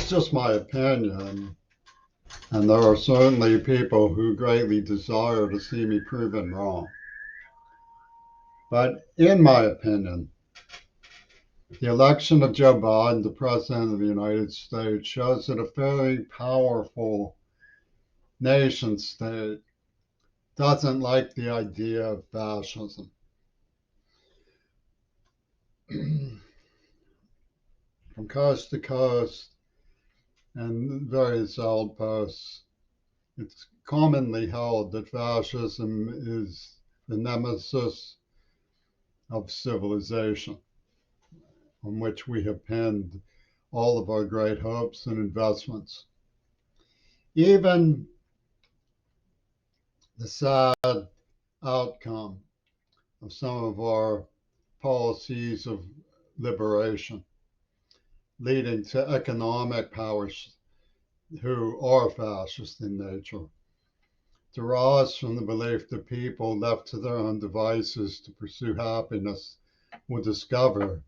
is just my opinion, and there are certainly people who greatly desire to see me proven wrong. But in my opinion, the election of Joe Biden to President of the United States shows that a very powerful nation state doesn't like the idea of fascism. From coast to coast and various outposts, it's commonly held that fascism is the nemesis of civilization, on which we have pinned all of our great hopes and investments. Even the sad outcome of some of our policies of liberation, leading to economic powers who are fascist in nature, derives from the belief that people left to their own devices to pursue happiness will discover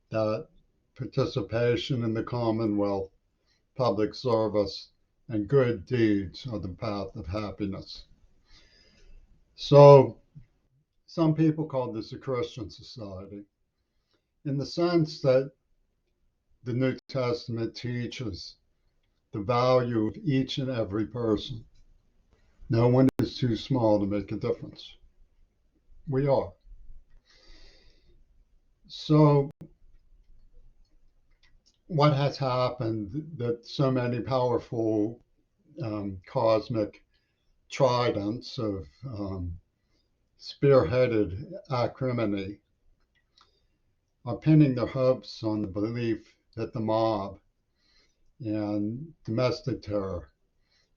that participation in the Commonwealth, public service, and good deeds are the path of happiness. So some people call this a Christian society, in the sense that the New Testament teaches the value of each and every person. No one is too small to make a difference. We are. So what has happened that so many powerful cosmic tridents of spearheaded acrimony are pinning their hopes on the belief that the mob and domestic terror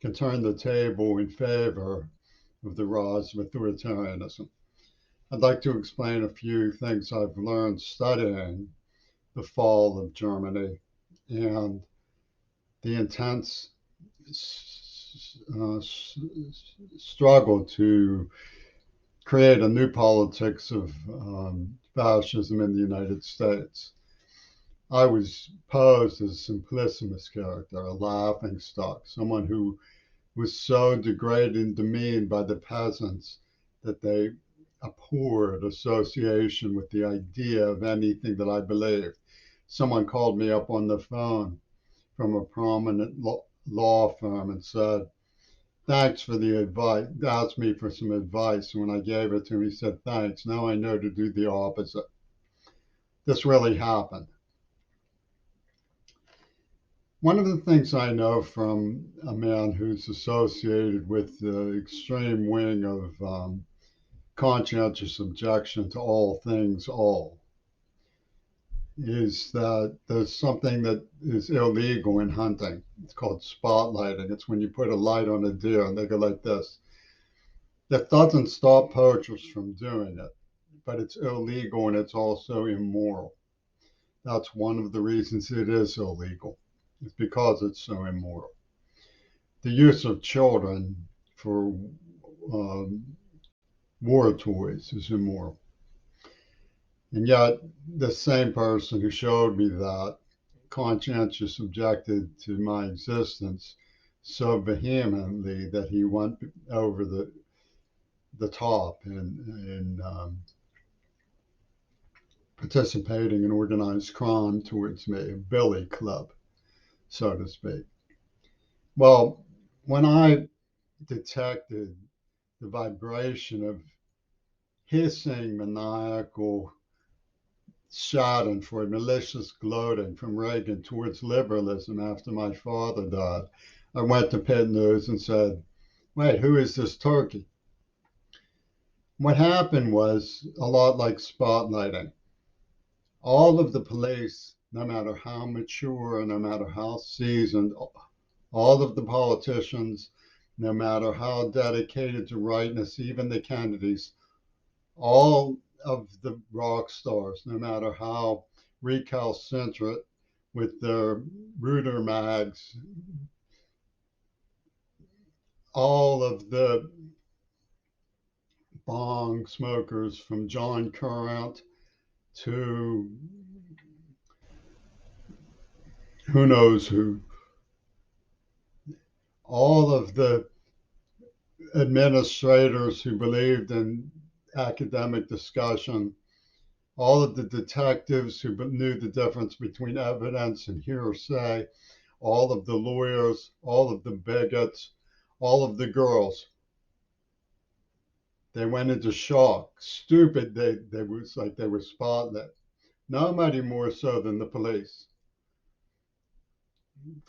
can turn the table in favor of the rise of authoritarianism. I'd like to explain a few things I've learned studying the fall of Germany and the intense struggle to create a new politics of fascism in the United States. I was posed as a simplissimous character, a laughing stock, someone who was so degraded and demeaned by the peasants that they abhorred association with the idea of anything that I believed. Someone called me up on the phone from a prominent law firm and said, "Thanks for the advice," asked me for some advice. And when I gave it to him, he said, "Thanks. Now I know to do the opposite." This really happened. One of the things I know from a man who's associated with the extreme wing of conscientious objection to all things all is that there's something that is illegal in hunting. It's called spotlighting. It's when you put a light on a deer and they go like this. That doesn't stop poachers from doing it, but it's illegal and it's also immoral. That's one of the reasons it is illegal. It's because it's so immoral. The use of children for war toys is immoral. And yet, the same person who showed me that conscientious objected to my existence so vehemently that he went over the top in participating in organized crime towards me, a billy club, so to speak. Well, when I detected the vibration of hissing, maniacal schadenfreude, malicious gloating from Reagan towards liberalism after my father died, I went to Pitt News and said, "Wait, who is this turkey?" What happened was a lot like spotlighting. All of the police, no matter how mature, no matter how seasoned, all of the politicians, no matter how dedicated to rightness, even the Kennedys, all of the rock stars, no matter how recalcitrant with their Reuter mags, all of the bong smokers from John Current to who knows who, all of the administrators who believed in academic discussion, all of the detectives who knew the difference between evidence and hearsay, all of the lawyers, all of the bigots, all of the girls. They went into shock. Stupid, they was like they were spotlit. Nobody more so than the police,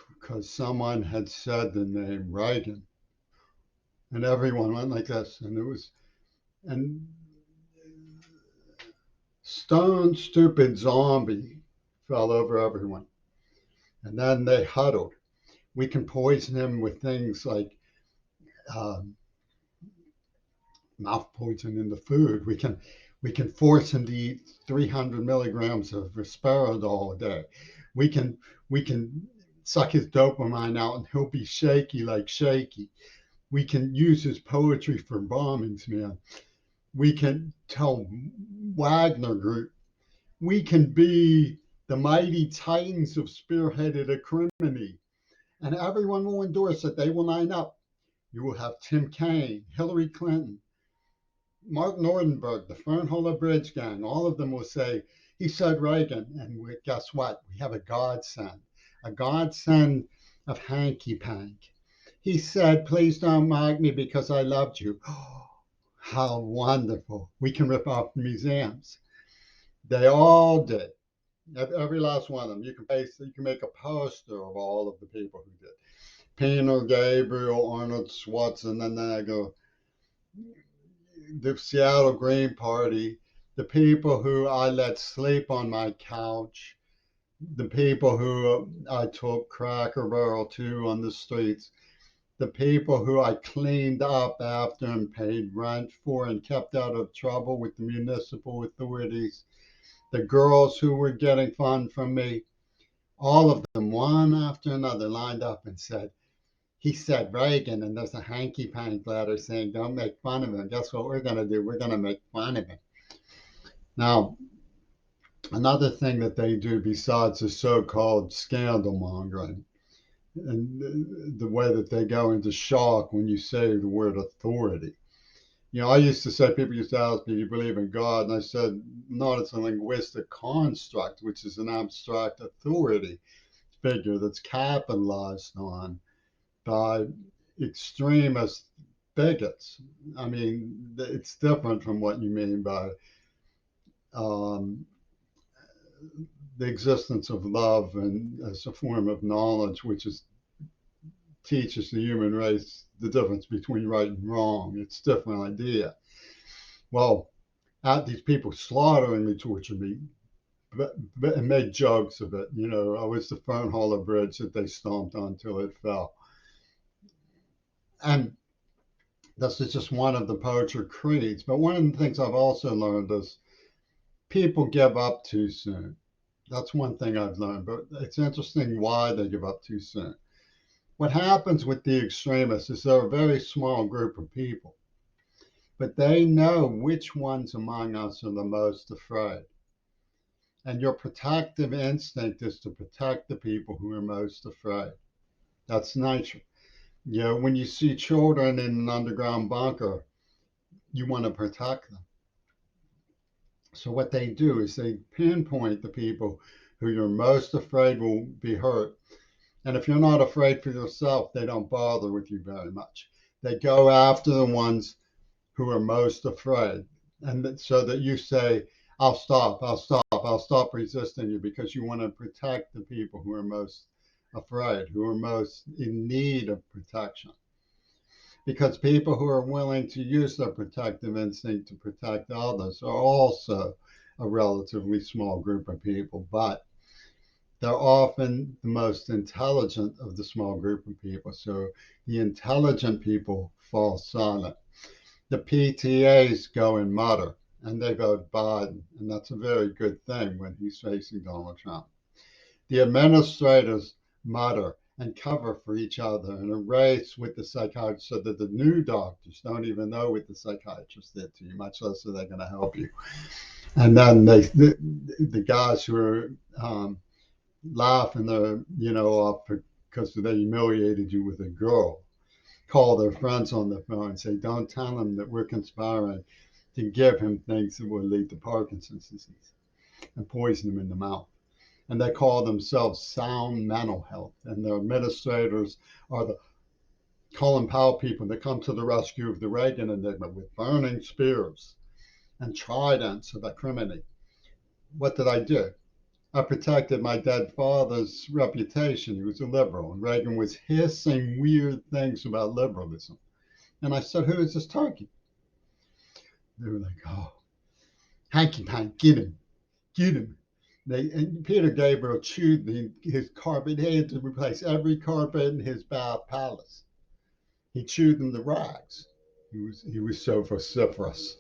because someone had said the name Reagan, and everyone went like this, and it was and stone stupid zombie fell over everyone, and then they huddled. We can poison him with things like um, mouth poison in the food. We can force him to eat 300 milligrams of risperidol a day. We can suck his dopamine out and he'll be shaky like shaky. We can use his poetry for bombings, man. We can tell Wagner Group. We can be the mighty titans of spearheaded acrimony, and everyone will endorse it. They will line up. You will have Tim Kaine, Hillary Clinton, Mark Nordenberg, the Fernholer Bridge Gang, all of them will say, he said Reagan. And guess what? We have a godsend of hanky pank. He said, please don't mock me because I loved you. Oh, how wonderful. We can rip off the museums. They all did. Every last one of them. You can make a poster of all of the people who did. Peter Gabriel, Arnold Schwarzenegger, the Seattle Green Party, the people who I let sleep on my couch, the people who I took Cracker Barrel to on the streets, the people who I cleaned up after and paid rent for and kept out of trouble with the municipal authorities, the girls who were getting fun from me, all of them, one after another, lined up and said, he said Reagan, and there's a hanky pank letter saying, don't make fun of him. Guess what we're going to do? We're going to make fun of him. Now, another thing that they do besides the so-called scandal mongering and the way that they go into shock when you say the word authority. I used to say, people used to ask me, do you believe in God? And I said, no, it's a linguistic construct, which is an abstract authority figure that's capitalized on by extremist bigots. I mean, it's different from what you mean by um, the existence of love and as a form of knowledge, which teaches the human race the difference between right and wrong. It's a different idea. Well, these people slaughteringly tortured me, and made jokes of it. I was the Fernholer Bridge that they stomped on till it fell. And this is just one of the poacher creeds. But one of the things I've also learned is people give up too soon. That's one thing I've learned, but it's interesting why they give up too soon. What happens with the extremists is they're a very small group of people, but they know which ones among us are the most afraid. And your protective instinct is to protect the people who are most afraid. That's nature. When you see children in an underground bunker, you want to protect them. So what they do is they pinpoint the people who you're most afraid will be hurt. And if you're not afraid for yourself, they don't bother with you very much. They go after the ones who are most afraid. And so that you say, I'll stop resisting you, because you want to protect the people who are most afraid, who are most in need of protection. Because people who are willing to use their protective instinct to protect others are also a relatively small group of people, but they're often the most intelligent of the small group of people. So the intelligent people fall silent. The PTAs go and mutter, and they vote Biden, and that's a very good thing when he's facing Donald Trump. The administrators mutter and cover for each other and erase with the psychiatrist, so that the new doctors don't even know what the psychiatrist did to you, much less are they going to help you. And then the guys who are laughing their off because they humiliated you with a girl, call their friends on the phone and say, don't tell him that we're conspiring to give him things that will lead to Parkinson's disease and poison him in the mouth. And they call themselves Sound Mental Health. And their administrators are the Colin Powell people that come to the rescue of the Reagan enigma with burning spears and tridents of acrimony. What did I do? I protected my dead father's reputation. He was a liberal, and Reagan was hissing weird things about liberalism. And I said, who is this turkey? They were like, oh, Hanky Pank, get him, get him. And Peter Gabriel chewed his carpet. He had to replace every carpet in his bath palace. He chewed them to rags. He was so vociferous.